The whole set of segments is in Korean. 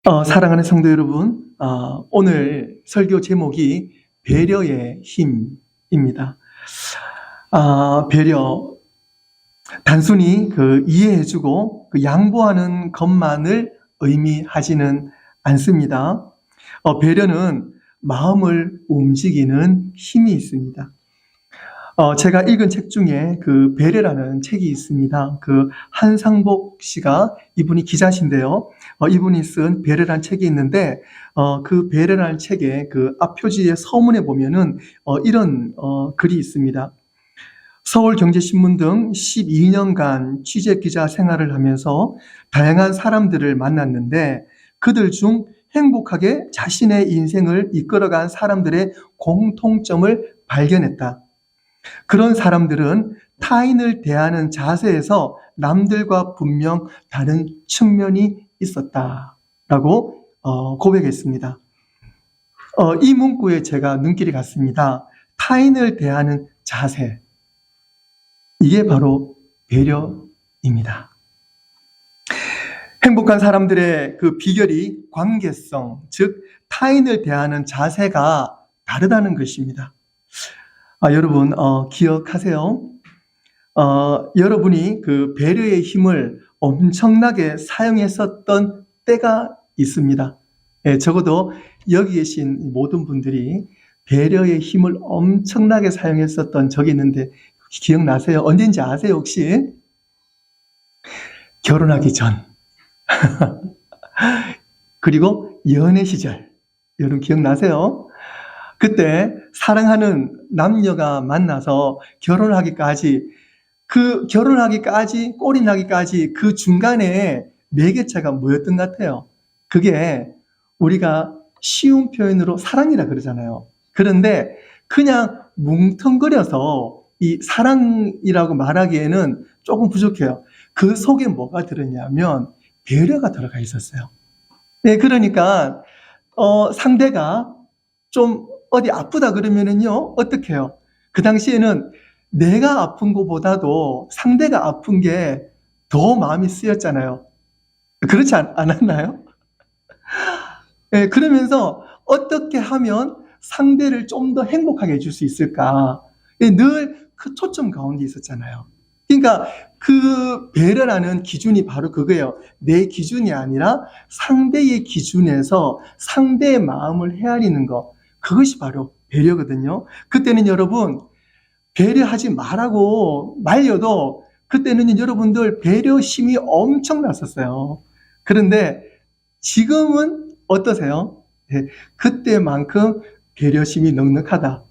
사랑하는 성도 여러분, 오늘 설교 제목이 배려의 힘입니다. 배려, 단순히 이해해주고 양보하는 것만을 의미하지는 않습니다. 배려는 마음을 움직이는 힘이 있습니다. 제가 읽은 책 중에 배려라는 책이 있습니다. 한상복 씨가, 이분이 기자신데요. 이분이 쓴 배려라는 책이 있는데, 배려라는 책의 앞표지의 서문에 보면은, 이런, 글이 있습니다. 서울경제신문 등 12년간 취재기자 생활을 하면서 다양한 사람들을 만났는데, 그들 중 행복하게 자신의 인생을 이끌어간 사람들의 공통점을 발견했다. 그런 사람들은 타인을 대하는 자세에서 남들과 분명 다른 측면이 있었다라고 고백했습니다. 이 문구에 제가 눈길이 갔습니다. 타인을 대하는 자세, 이게 바로 배려입니다. 행복한 사람들의 비결이 관계성, 즉 타인을 대하는 자세가 다르다는 것입니다. 여러분, 기억하세요? 여러분이 배려의 힘을 엄청나게 사용했었던 때가 있습니다. 적어도 여기 계신 모든 분들이 배려의 힘을 엄청나게 사용했었던 적이 있는데, 기억나세요? 언제인지 아세요, 혹시? 결혼하기 전. 그리고 연애 시절. 여러분 기억나세요? 그때 사랑하는 남녀가 만나서 결혼하기까지, 꼴이 나기까지 그 중간에 매개체가 뭐였던 것 같아요? 그게 우리가 쉬운 표현으로 사랑이라 그러잖아요. 그런데 그냥 뭉텅거려서 이 사랑이라고 말하기에는 조금 부족해요. 그 속에 뭐가 들었냐면 배려가 들어가 있었어요. 네, 그러니까 상대가 좀 어디 아프다 그러면은요, 어떻게 해요? 그 당시에는 내가 아픈 것보다도 상대가 아픈 게 더 마음이 쓰였잖아요. 그렇지 않았나요? 네, 그러면서 어떻게 하면 상대를 좀 더 행복하게 해줄 수 있을까? 늘 그 초점 가운데 있었잖아요. 그러니까 배려라는 기준이 바로 그거예요. 내 기준이 아니라 상대의 기준에서 상대의 마음을 헤아리는 것. 그것이 바로 배려거든요. 그때는 여러분, 배려하지 말라고 말려도 그때는 여러분들 배려심이 엄청났었어요. 그런데 지금은 어떠세요? 네, 그때만큼 배려심이 넉넉하다.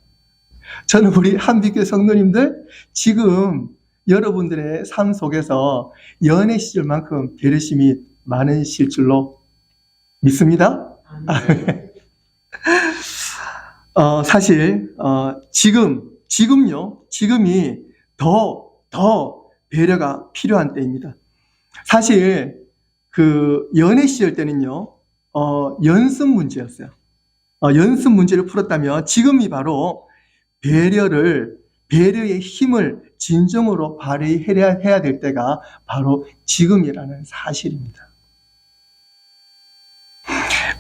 저는 우리 한빛교회 성도님들 지금 여러분들의 삶 속에서 연애 시절만큼 배려심이 많으실 줄로 믿습니다. 사실 지금이 더 배려가 필요한 때입니다. 사실 연애 시절 때는요, 연습 문제였어요. 연습 문제를 풀었다면 지금이 바로 배려의 힘을 진정으로 발휘해야 될 때가 바로 지금이라는 사실입니다.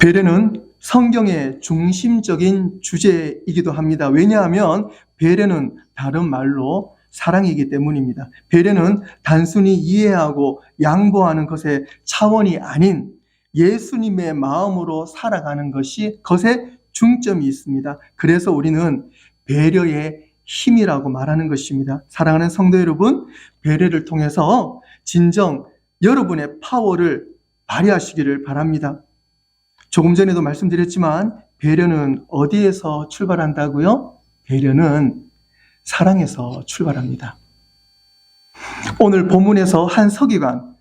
배려는 성경의 중심적인 주제이기도 합니다. 왜냐하면 배려는 다른 말로 사랑이기 때문입니다. 배려는 단순히 이해하고 양보하는 것의 차원이 아닌 예수님의 마음으로 살아가는 것에 중점이 있습니다. 그래서 우리는 배려의 힘이라고 말하는 것입니다. 사랑하는 성도 여러분, 배려를 통해서 진정 여러분의 파워를 발휘하시기를 바랍니다. 조금 전에도 말씀드렸지만 배려는 어디에서 출발한다고요? 배려는 사랑에서 출발합니다. 오늘 본문에서 한 서기관,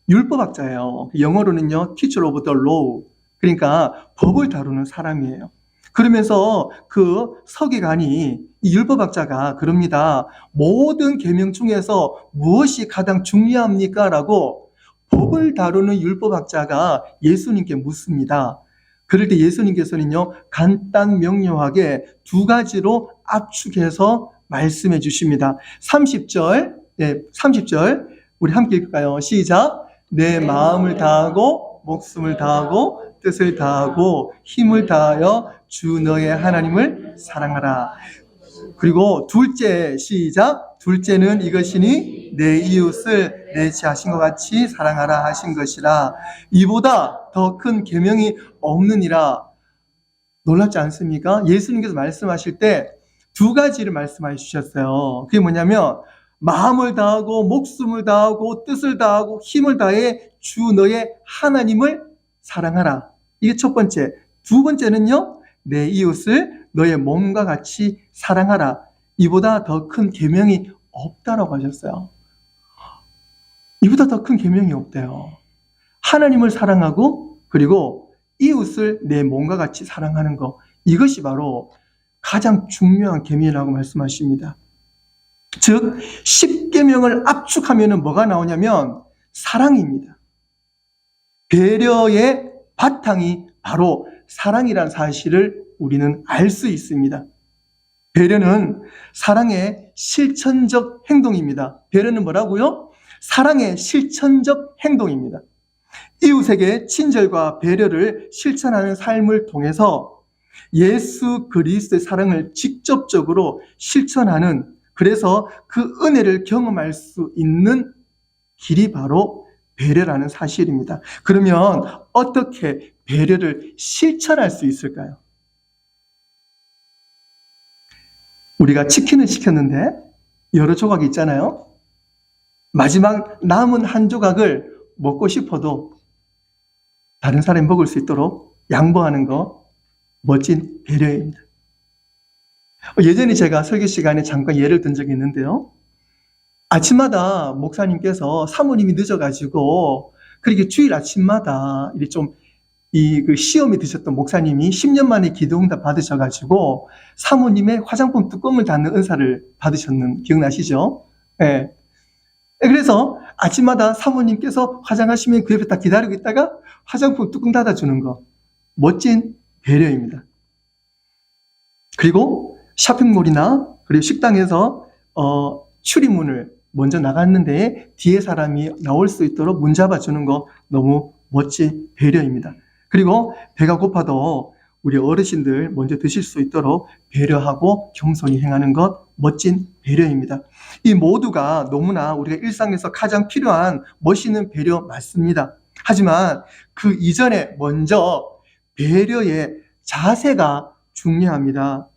율법학자예요. 영어로는요, teacher of the law. 그러니까 법을 다루는 사람이에요. 그러면서 서기관이, 이 율법학자가 그럽니다. 모든 계명 중에서 무엇이 가장 중요합니까? 라고 법을 다루는 율법학자가 예수님께 묻습니다. 그럴 때 예수님께서는요, 간단 명료하게 두 가지로 압축해서 말씀해 주십니다. 30절, 우리 함께 읽을까요? 시작. 내 마음을 다하고 목숨을 다하고 뜻을 다하고 힘을 다하여 주 너의 하나님을 사랑하라. 그리고 둘째, 시작. 둘째는 이것이니 내 이웃을 내 자신과 같이 사랑하라 하신 것이라. 이보다 더 큰 계명이 없느니라. 놀랍지 않습니까? 예수님께서 말씀하실 때 두 가지를 말씀해 주셨어요. 그게 뭐냐면 마음을 다하고 목숨을 다하고 뜻을 다하고 힘을 다해 주 너의 하나님을 사랑하라. 이게 첫 번째. 두 번째는요, 내 이웃을 너의 몸과 같이 사랑하라. 이보다 더 큰 계명이 없다라고 하셨어요. 이보다 더 큰 계명이 없대요. 하나님을 사랑하고 그리고 이웃을 내 몸과 같이 사랑하는 것, 이것이 바로 가장 중요한 계명이라고 말씀하십니다. 즉 10계명을 압축하면 뭐가 나오냐면 사랑입니다. 배려의 바탕이 바로 사랑이라는 사실을 우리는 알 수 있습니다. 배려는 사랑의 실천적 행동입니다. 배려는 뭐라고요? 사랑의 실천적 행동입니다. 이웃에게 친절과 배려를 실천하는 삶을 통해서 예수 그리스도의 사랑을 직접적으로 실천하는, 그래서 그 은혜를 경험할 수 있는 길이 바로 배려라는 사실입니다. 그러면 어떻게 배려를 실천할 수 있을까요? 우리가 치킨을 시켰는데 여러 조각이 있잖아요. 마지막 남은 한 조각을 먹고 싶어도 다른 사람이 먹을 수 있도록 양보하는 거, 멋진 배려입니다. 예전에 제가 설교 시간에 잠깐 예를 든 적이 있는데요. 아침마다 목사님께서 사모님이 늦어가지고 그렇게 주일 아침마다 그 시험이 드셨던 목사님이 10년 만에 기도응답 받으셔가지고 사모님의 화장품 뚜껑을 닫는 은사를 받으셨는 기억나시죠? 네. 그래서 아침마다 사모님께서 화장하시면 그 옆에 딱 기다리고 있다가 화장품 뚜껑 닫아주는 거, 멋진 배려입니다. 그리고 쇼핑몰이나 그리고 식당에서 출입문을 먼저 나갔는데 뒤에 사람이 나올 수 있도록 문 잡아주는 거, 너무 멋진 배려입니다. 그리고 배가 고파도 우리 어르신들 먼저 드실 수 있도록 배려하고 겸손히 행하는 것, 멋진 배려입니다. 이 모두가 너무나 우리가 일상에서 가장 필요한 멋있는 배려 맞습니다. 하지만 그 이전에 먼저 배려의 자세가 중요합니다.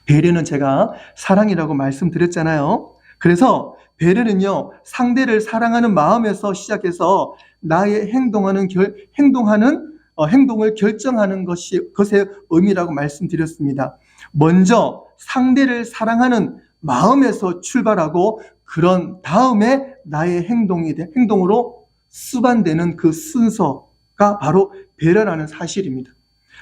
배려는 제가 사랑이라고 말씀드렸잖아요. 그래서 배려는요, 상대를 사랑하는 마음에서 시작해서 나의 행동을 결정하는 것의 의미라고 말씀드렸습니다. 먼저 상대를 사랑하는 마음에서 출발하고 그런 다음에 나의 행동으로 수반되는 그 순서가 바로 배려라는 사실입니다.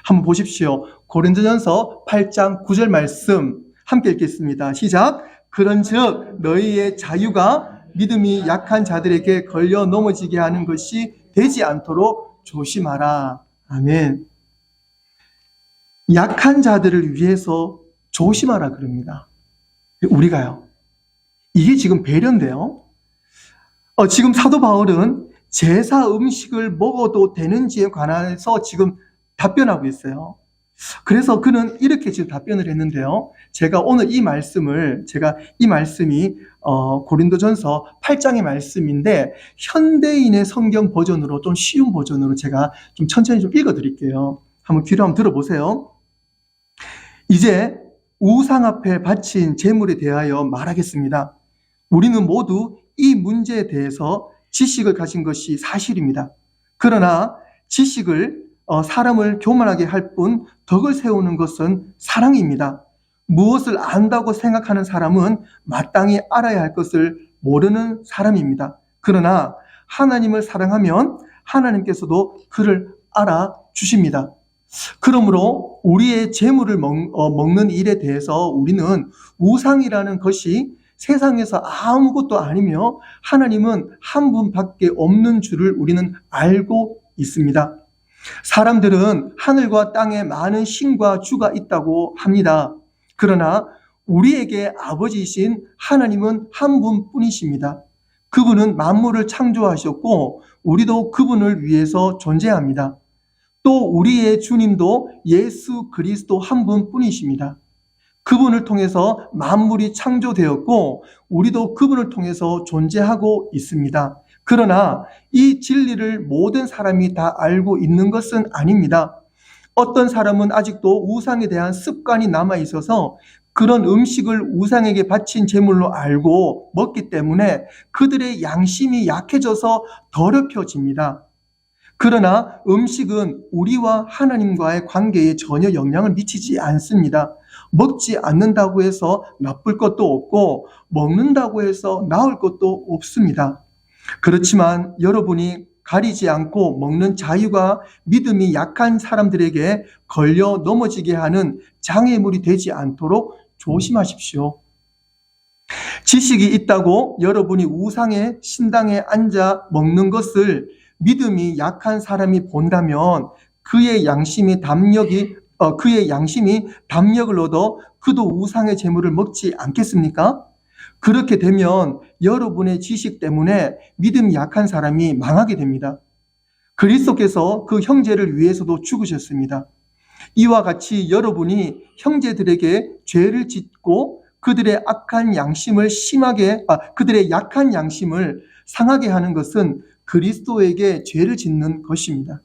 한번 보십시오. 고린도전서 8장 9절 말씀 함께 읽겠습니다. 시작. 그런즉 너희의 자유가 믿음이 약한 자들에게 걸려 넘어지게 하는 것이 되지 않도록 조심하라. 아멘. 약한 자들을 위해서 조심하라 그럽니다. 우리가요. 이게 지금 배려인데요. 지금 사도 바울은 제사 음식을 먹어도 되는지에 관해서 지금 답변하고 있어요. 그래서 그는 이렇게 지금 답변을 했는데요. 제가 오늘 이 말씀이 고린도전서 8장의 말씀인데 현대인의 성경 버전으로 좀 쉬운 버전으로 제가 좀 천천히 좀 읽어드릴게요. 한번 귀로 한번 들어보세요. 이제 우상 앞에 바친 제물에 대하여 말하겠습니다. 우리는 모두 이 문제에 대해서 지식을 가진 것이 사실입니다. 그러나 지식을 사람을 교만하게 할 뿐 덕을 세우는 것은 사랑입니다. 무엇을 안다고 생각하는 사람은 마땅히 알아야 할 것을 모르는 사람입니다. 그러나 하나님을 사랑하면 하나님께서도 그를 알아주십니다. 그러므로 우리의 재물을 먹는 일에 대해서 우리는 우상이라는 것이 세상에서 아무것도 아니며 하나님은 한 분밖에 없는 줄을 우리는 알고 있습니다. 사람들은 하늘과 땅에 많은 신과 주가 있다고 합니다. 그러나 우리에게 아버지이신 하나님은 한 분뿐이십니다. 그분은 만물을 창조하셨고 우리도 그분을 위해서 존재합니다. 또 우리의 주님도 예수 그리스도 한 분뿐이십니다. 그분을 통해서 만물이 창조되었고 우리도 그분을 통해서 존재하고 있습니다. 그러나 이 진리를 모든 사람이 다 알고 있는 것은 아닙니다. 어떤 사람은 아직도 우상에 대한 습관이 남아 있어서 그런 음식을 우상에게 바친 제물로 알고 먹기 때문에 그들의 양심이 약해져서 더럽혀집니다. 그러나 음식은 우리와 하나님과의 관계에 전혀 영향을 미치지 않습니다. 먹지 않는다고 해서 나쁠 것도 없고 먹는다고 해서 나을 것도 없습니다. 그렇지만 여러분이 가리지 않고 먹는 자유가 믿음이 약한 사람들에게 걸려 넘어지게 하는 장애물이 되지 않도록 조심하십시오. 지식이 있다고 여러분이 우상의 신당에 앉아 먹는 것을 믿음이 약한 사람이 본다면 그의 양심이 담력을 얻어 그도 우상의 제물을 먹지 않겠습니까? 그렇게 되면 여러분의 지식 때문에 믿음이 약한 사람이 망하게 됩니다. 그리스도께서 그 형제를 위해서도 죽으셨습니다. 이와 같이 여러분이 형제들에게 죄를 짓고 그들의 약한 양심을 상하게 하는 것은 그리스도에게 죄를 짓는 것입니다.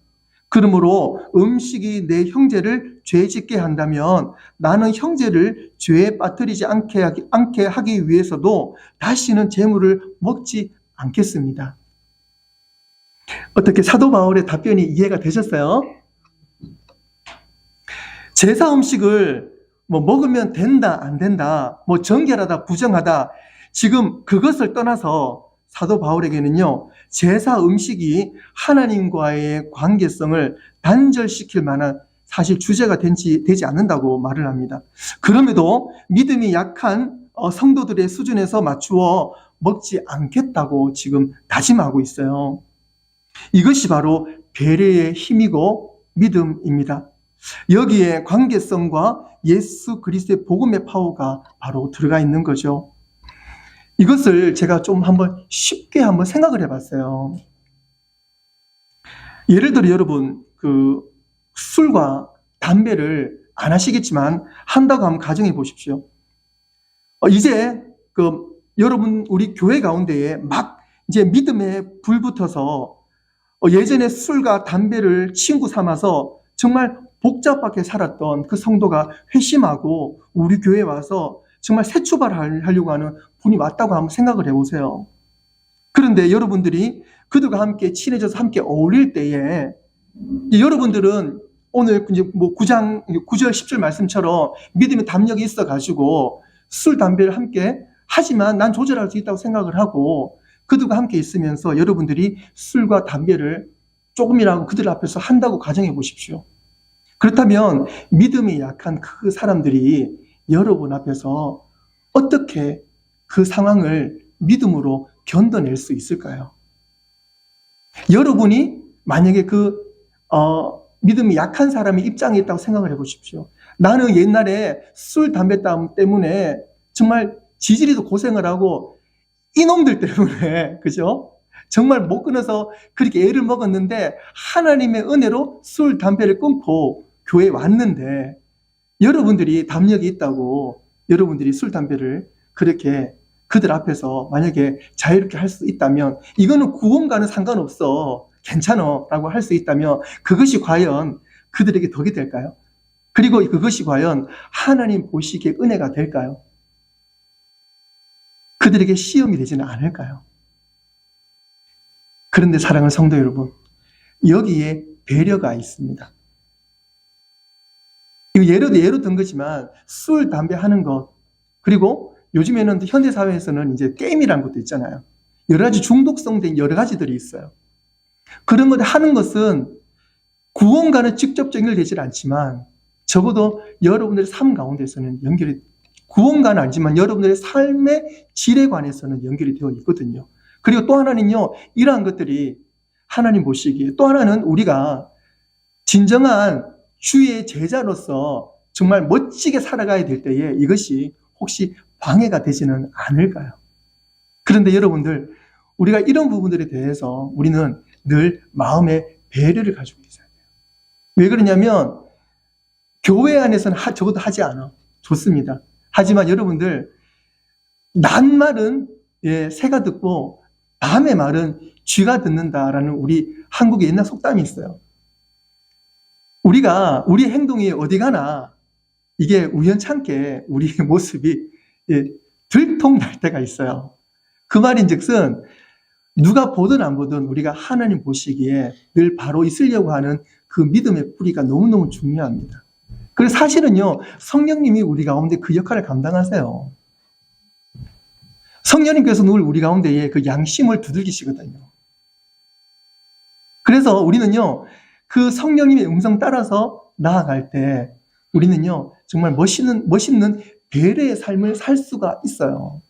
그러므로 음식이 내 형제를 죄 짓게 한다면 나는 형제를 죄에 빠뜨리지 않게 하기 위해서도 다시는 제물을 먹지 않겠습니다. 어떻게 사도 바울의 답변이 이해가 되셨어요? 제사 음식을 먹으면 된다, 안 된다, 정결하다, 부정하다, 지금 그것을 떠나서 사도 바울에게는요, 제사 음식이 하나님과의 관계성을 단절시킬 만한 사실 주제가 되지 않는다고 말을 합니다. 그럼에도 믿음이 약한 성도들의 수준에서 맞추어 먹지 않겠다고 지금 다짐하고 있어요. 이것이 바로 배려의 힘이고 믿음입니다. 여기에 관계성과 예수 그리스도의 복음의 파워가 바로 들어가 있는 거죠. 이것을 제가 좀 쉽게 생각을 해봤어요. 예를 들어 여러분, 술과 담배를 안 하시겠지만 한다고 하면 가정해 보십시오. 이제 여러분 우리 교회 가운데에 이제 믿음에 불 붙어서 예전에 술과 담배를 친구 삼아서 정말 복잡하게 살았던 그 성도가 회심하고 우리 교회에 와서 정말 새 출발하려고 하는 분이 왔다고 한번 생각을 해보세요. 그런데 여러분들이 그들과 함께 친해져서 함께 어울릴 때에 여러분들은 오늘 이제 9절 10절 말씀처럼 믿음의 담력이 있어가지고 술, 담배를 함께 하지만 난 조절할 수 있다고 생각을 하고 그들과 함께 있으면서 여러분들이 술과 담배를 조금이라도 그들 앞에서 한다고 가정해 보십시오. 그렇다면 믿음이 약한 그 사람들이 여러분 앞에서 어떻게 그 상황을 믿음으로 견뎌낼 수 있을까요? 여러분이 만약에 믿음이 약한 사람의 입장에 있다고 생각을 해보십시오. 나는 옛날에 술, 담배 때문에 정말 지지리도 고생을 하고 이놈들 때문에, 그죠? 정말 못 끊어서 그렇게 애를 먹었는데 하나님의 은혜로 술, 담배를 끊고 교회에 왔는데 여러분들이 담력이 있다고 여러분들이 술, 담배를 그렇게 그들 앞에서 만약에 자유롭게 할 수 있다면 이거는 구원과는 상관없어. 괜찮아 라고 할 수 있다면 그것이 과연 그들에게 덕이 될까요? 그리고 그것이 과연 하나님 보시기에 은혜가 될까요? 그들에게 시험이 되지는 않을까요? 그런데 사랑하는 성도 여러분, 여기에 배려가 있습니다. 이거 예로 든 거지만 술, 담배 하는 것, 그리고 요즘에는 현대사회에서는 이제 게임이라는 것도 있잖아요. 여러 가지 중독성된 여러 가지들이 있어요. 그런 것 하는 것은 구원과는 직접 연결되질 않지만 적어도 여러분들의 삶 가운데서는 구원과는 아니지만 여러분들의 삶의 질에 관해서는 연결이 되어 있거든요. 그리고 또 하나는요, 이러한 것들이 하나님 보시기에 또 하나는 우리가 진정한 주의 제자로서 정말 멋지게 살아가야 될 때에 이것이 혹시 방해가 되지는 않을까요? 그런데 여러분들, 우리가 이런 부분들에 대해서 우리는 늘 마음의 배려를 가지고 있어야 돼요. 왜 그러냐면 교회 안에서는 적어도 하지 않아. 좋습니다. 하지만 여러분들 낮 말은 새가 듣고 밤의 말은 쥐가 듣는다라는 우리 한국의 옛날 속담이 있어요. 우리 행동이 어디 가나 이게 우연찮게 우리의 모습이 들통날 때가 있어요. 그 말인즉슨 누가 보든 안 보든 우리가 하나님 보시기에 늘 바로 있으려고 하는 그 믿음의 뿌리가 너무너무 중요합니다. 그래서 사실은요, 성령님이 우리 가운데 그 역할을 감당하세요. 성령님께서 늘 우리 가운데에 그 양심을 두들기시거든요. 그래서 우리는요, 그 성령님의 음성 따라서 나아갈 때 우리는요, 정말 멋있는 배려의 삶을 살 수가 있어요.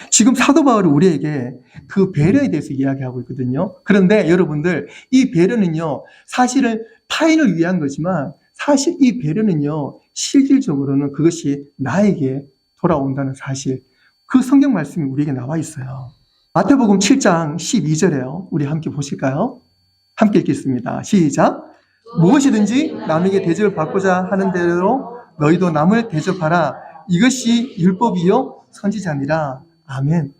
지금 사도 바울이 우리에게 그 배려에 대해서 이야기하고 있거든요. 그런데 여러분들, 이 배려는요, 사실은 타인을 위한 거지만 사실 이 배려는요, 실질적으로는 그것이 나에게 돌아온다는 사실, 그 성경 말씀이 우리에게 나와 있어요. 마태복음 7장 12절에요. 우리 함께 보실까요? 함께 읽겠습니다. 시작. 무엇이든지 남에게 대접을 받고자 하는 대로 너희도 남을 대접하라. 이것이 율법이요 선지자니라. 아멘.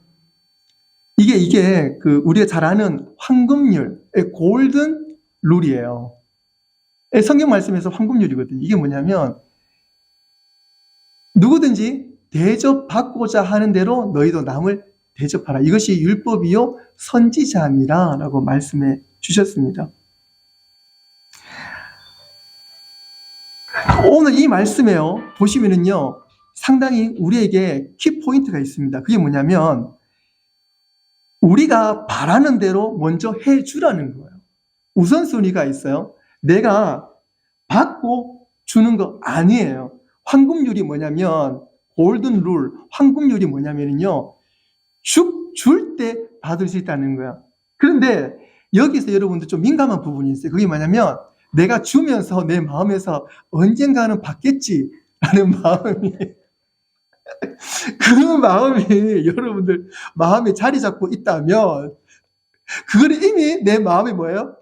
이게 우리가 잘 아는 황금률, 골든 룰이에요. 성경 말씀에서 황금률이거든요. 이게 뭐냐면 누구든지 대접받고자 하는 대로 너희도 남을 대접하라. 이것이 율법이요 선지자니라 라고 말씀해 주셨습니다. 오늘 이 말씀에요 보시면은요 상당히 우리에게 키포인트가 있습니다. 그게 뭐냐면 우리가 바라는 대로 먼저 해주라는 거예요. 우선순위가 있어요. 내가 받고 주는 거 아니에요. 황금률이 뭐냐면 골든 룰, 황금률이 뭐냐면요 줄 때 받을 수 있다는 거야. 그런데 여기서 여러분들 좀 민감한 부분이 있어요. 그게 뭐냐면 내가 주면서 내 마음에서 언젠가는 받겠지라는 마음이 그 마음이 여러분들 마음에 자리 잡고 있다면 그거는 이미 내 마음이 뭐예요?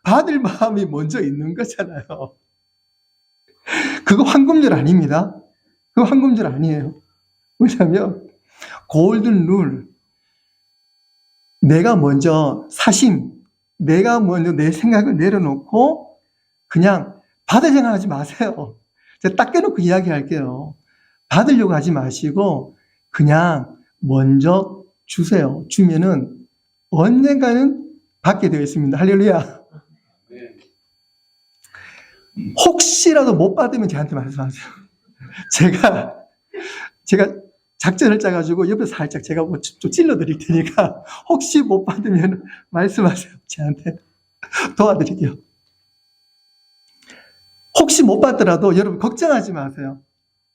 받을 마음이 먼저 있는 거잖아요. 그거 황금률 아닙니다. 그거 황금률 아니에요. 왜냐하면 골든 룰, 내가 먼저 내가 먼저 내 생각을 내려놓고 그냥 받을 생각하지 마세요. 제가 딱 깨놓고 이야기할게요. 받으려고 하지 마시고 그냥 먼저 주세요. 주면은 언젠가는 받게 되어 있습니다. 할렐루야. 혹시라도 못 받으면 저한테 말씀하세요. 제가 작전을 짜가지고 옆에 살짝 제가 좀 찔러드릴 테니까 혹시 못 받으면 말씀하세요. 저한테 도와드릴게요. 혹시 못 받더라도 여러분 걱정하지 마세요.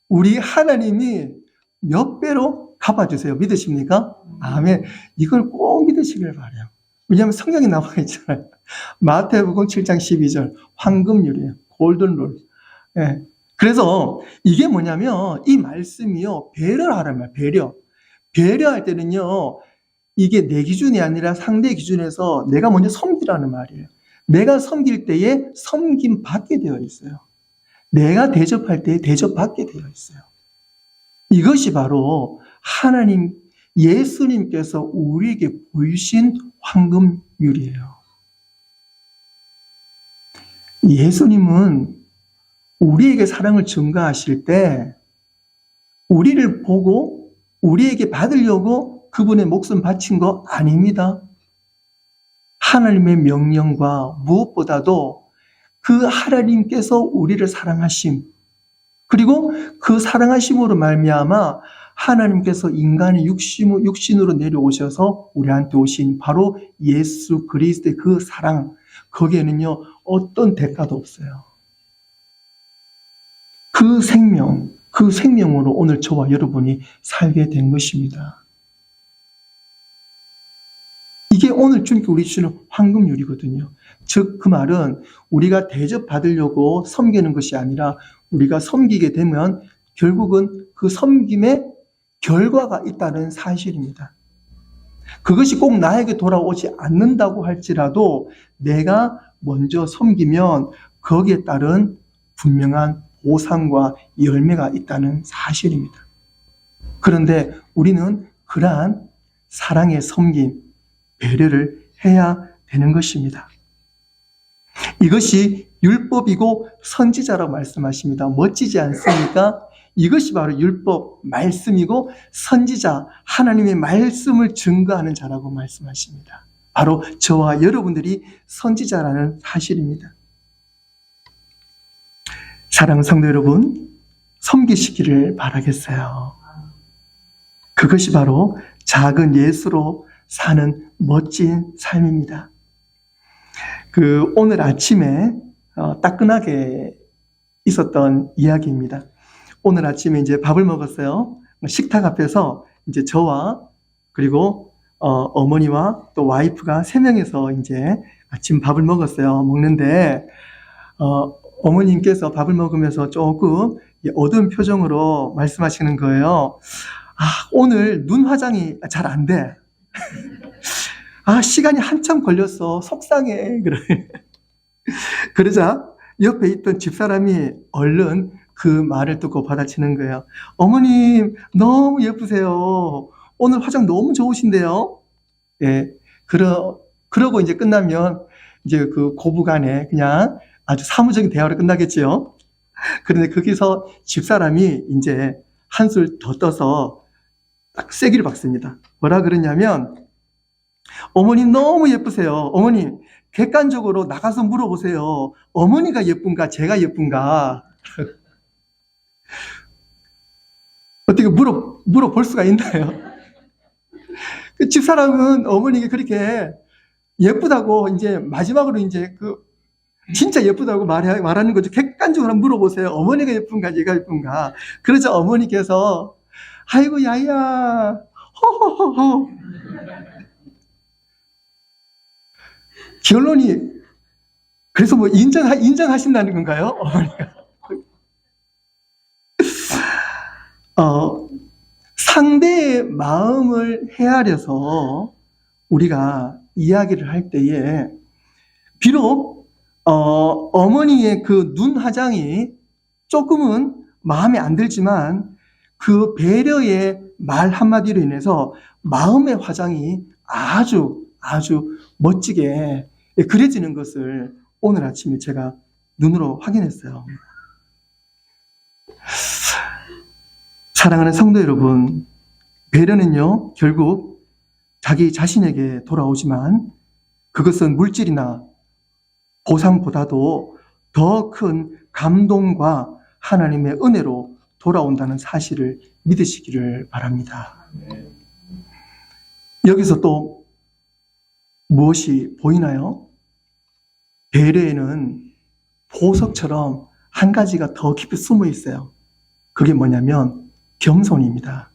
우리 하나님이 몇 배로 갚아주세요. 믿으십니까? 아멘. 이걸 꼭 믿으시길 바라요. 왜냐하면 성경에 나와 있잖아요. 마태복음 7장 12절 황금률이에요. 골든 룰. 예. 그래서 이게 뭐냐면 이 말씀이요 배려를 하란 말이에요. 배려할 때는요 이게 내 기준이 아니라 상대 기준에서 내가 먼저 섬기라는 말이에요. 내가 섬길 때에 섬김 받게 되어 있어요. 내가 대접할 때에 대접받게 되어 있어요. 이것이 바로 하나님 예수님께서 우리에게 보이신 황금률이에요. 예수님은 우리에게 사랑을 증가하실 때 우리를 보고 우리에게 받으려고 그분의 목숨 바친 거 아닙니다. 하나님의 명령과 무엇보다도 그 하나님께서 우리를 사랑하심 그리고 그 사랑하심으로 말미암아 하나님께서 인간의 육신으로 내려오셔서 우리한테 오신 바로 예수 그리스도의 그 사랑 거기에는요 어떤 대가도 없어요. 그 생명으로 오늘 저와 여러분이 살게 된 것입니다. 이게 오늘 주님께 우리 주시는 황금률이거든요. 즉 그 말은 우리가 대접받으려고 섬기는 것이 아니라 우리가 섬기게 되면 결국은 그 섬김에 결과가 있다는 사실입니다. 그것이 꼭 나에게 돌아오지 않는다고 할지라도 내가 먼저 섬기면 거기에 따른 분명한 보상과 열매가 있다는 사실입니다. 그런데 우리는 그러한 사랑의 섬김, 배려를 해야 되는 것입니다. 이것이 율법이고 선지자라고 말씀하십니다. 멋지지 않습니까? 이것이 바로 율법, 말씀이고 선지자, 하나님의 말씀을 증거하는 자라고 말씀하십니다. 바로 저와 여러분들이 선지자라는 사실입니다. 사랑하는 성도 여러분, 섬기시기를 바라겠어요. 그것이 바로 작은 예수로 사는 멋진 삶입니다. 오늘 아침에 따끈하게 있었던 이야기입니다. 오늘 아침에 이제 밥을 먹었어요. 식탁 앞에서 이제 저와 그리고 어머니와 또 와이프가 3명에서 이제 아침 밥을 먹었어요. 먹는데 어머님께서 밥을 먹으면서 조금 어두운 표정으로 말씀하시는 거예요. 오늘 눈 화장이 잘 안 돼. 시간이 한참 걸렸어. 속상해. 그러자 옆에 있던 집사람이 얼른 그 말을 듣고 받아치는 거예요. 어머님, 너무 예쁘세요. 오늘 화장 너무 좋으신데요. 예. 그러고 이제 끝나면 이제 그 고부간에 그냥 아주 사무적인 대화로 끝나겠지요. 그런데 거기서 집사람이 이제 한술 더 떠서 딱 세기를 박습니다. 뭐라 그러냐면, 어머님 너무 예쁘세요. 어머님, 객관적으로 나가서 물어보세요. 어머니가 예쁜가, 제가 예쁜가? 어떻게 물어볼 수가 있나요? 그 집사람은 어머니가 그렇게 예쁘다고 이제 마지막으로 이제 진짜 예쁘다고 말하는 거죠. 객관적으로 한번 물어보세요. 어머니가 예쁜가, 얘가 예쁜가? 그러자 어머니께서, 아이고, 야야, 허허허허. 결론이, 그래서 뭐 인정하신다는 건가요? 어머니가. 상대의 마음을 헤아려서 우리가 이야기를 할 때에, 비록, 어머니의 그 눈 화장이 조금은 마음에 안 들지만, 그 배려의 말 한마디로 인해서 마음의 화장이 아주 멋지게 그려지는 것을 오늘 아침에 제가 눈으로 확인했어요. 사랑하는 성도 여러분, 배려는요, 결국 자기 자신에게 돌아오지만 그것은 물질이나 보상보다도 더 큰 감동과 하나님의 은혜로 돌아온다는 사실을 믿으시기를 바랍니다. 여기서 또 무엇이 보이나요? 배려에는 보석처럼 한 가지가 더 깊이 숨어 있어요. 그게 뭐냐면 겸손입니다.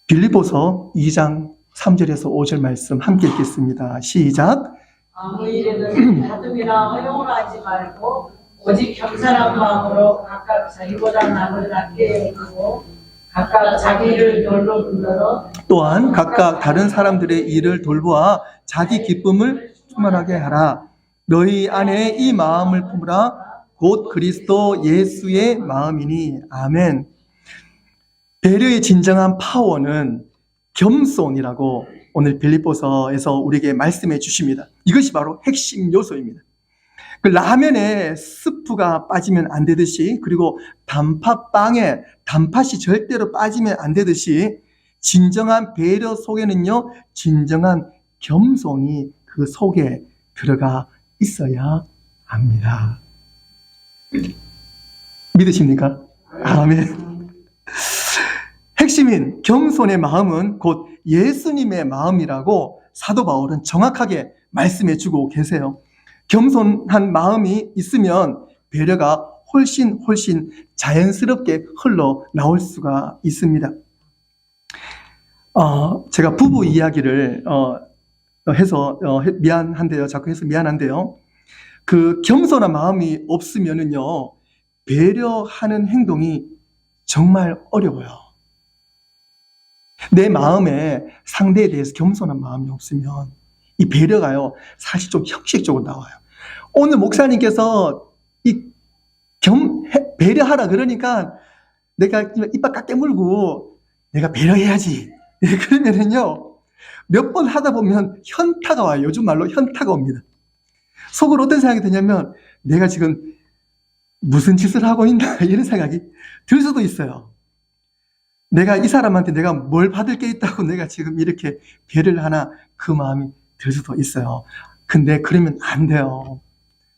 빌립보서 2장 3절에서 5절 말씀 함께 읽겠습니다. 시작. 아무 일에든 다툼이나 허용을 하지 말고 오직 겸손한 마음으로 각각 자기보다 남을 낮게 여기고 각각 자기를 돌볼 뿐더러 또한 각각 다른 사람들의 일을 돌보아 자기 기쁨을 충만하게 하라. 너희 안에 이 마음을 품으라. 곧 그리스도 예수의 마음이니. 아멘. 배려의 진정한 파워는 겸손이라고 오늘 빌립보서에서 우리에게 말씀해 주십니다. 이것이 바로 핵심 요소입니다. 그 라면에 스프가 빠지면 안 되듯이, 그리고 단팥빵에 단팥이 절대로 빠지면 안 되듯이, 진정한 배려 속에는요, 진정한 겸손이 그 속에 들어가 있어야 합니다. 믿으십니까? 아멘. 핵심인 겸손의 마음은 곧 예수님의 마음이라고 사도 바울은 정확하게 말씀해 주고 계세요. 겸손한 마음이 있으면 배려가 훨씬 자연스럽게 흘러나올 수가 있습니다. 제가 부부 이야기를 해서 미안한데요. 자꾸 해서 미안한데요. 그 겸손한 마음이 없으면은요, 배려하는 행동이 정말 어려워요. 내 마음에 상대에 대해서 겸손한 마음이 없으면 이 배려가요, 사실 좀 형식적으로 나와요. 오늘 목사님께서 배려하라 그러니까 내가 이빨 깎게 물고 내가 배려해야지. 그러면은요, 몇 번 하다 보면 현타가 와요. 요즘 말로 현타가 옵니다. 속으로 어떤 생각이 드냐면 내가 지금 무슨 짓을 하고 있나 이런 생각이 들 수도 있어요. 내가 이 사람한테 내가 뭘 받을 게 있다고 내가 지금 이렇게 배려를 하나, 그 마음이 들 수도 있어요. 근데 그러면 안 돼요.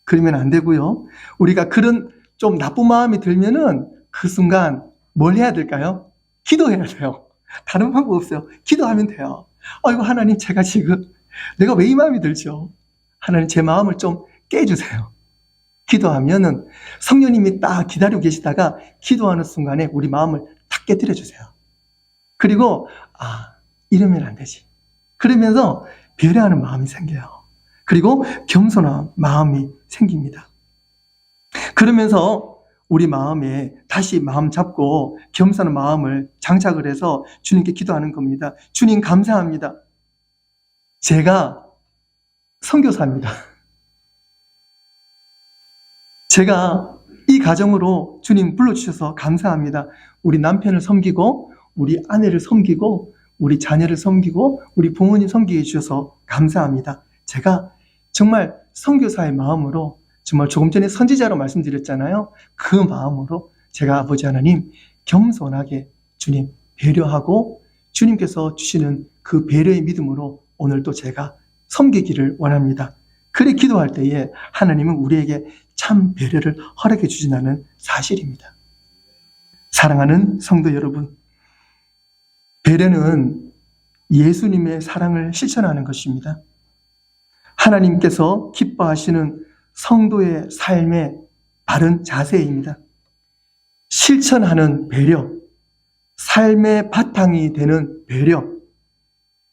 그러면 안 되고요. 우리가 그런 좀 나쁜 마음이 들면은 그 순간 뭘 해야 될까요? 기도해야 돼요. 다른 방법 없어요. 기도하면 돼요. 아이고 하나님, 제가 지금 내가 왜 이 마음이 들죠? 하나님, 제 마음을 좀 깨주세요. 기도하면은 성령님이 딱 기다리고 계시다가 기도하는 순간에 우리 마음을 탁 깨뜨려 주세요. 그리고 이러면 안 되지. 그러면서 배려하는 마음이 생겨요. 그리고 겸손한 마음이 생깁니다. 그러면서 우리 마음에 다시 마음 잡고 겸손한 마음을 장착을 해서 주님께 기도하는 겁니다. 주님 감사합니다. 제가 선교사입니다. 제가 이 가정으로 주님 불러주셔서 감사합니다. 우리 남편을 섬기고 우리 아내를 섬기고 우리 자녀를 섬기고 우리 부모님 섬기게 해주셔서 감사합니다. 제가 정말 선교사의 마음으로, 정말 조금 전에 선지자로 말씀드렸잖아요. 그 마음으로 제가 아버지 하나님 겸손하게 주님 배려하고 주님께서 주시는 그 배려의 믿음으로 오늘도 제가 섬기기를 원합니다. 그래 기도할 때에 하나님은 우리에게 참 배려를 허락해 주신다는 사실입니다. 사랑하는 성도 여러분, 배려는 예수님의 사랑을 실천하는 것입니다. 하나님께서 기뻐하시는 성도의 삶의 바른 자세입니다. 실천하는 배려, 삶의 바탕이 되는 배려,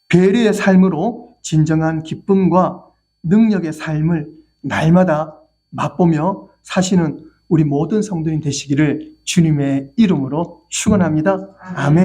배려의 삶으로 진정한 기쁨과 능력의 삶을 날마다 맛보며 사시는 우리 모든 성도인 되시기를 주님의 이름으로 축원합니다. 아멘.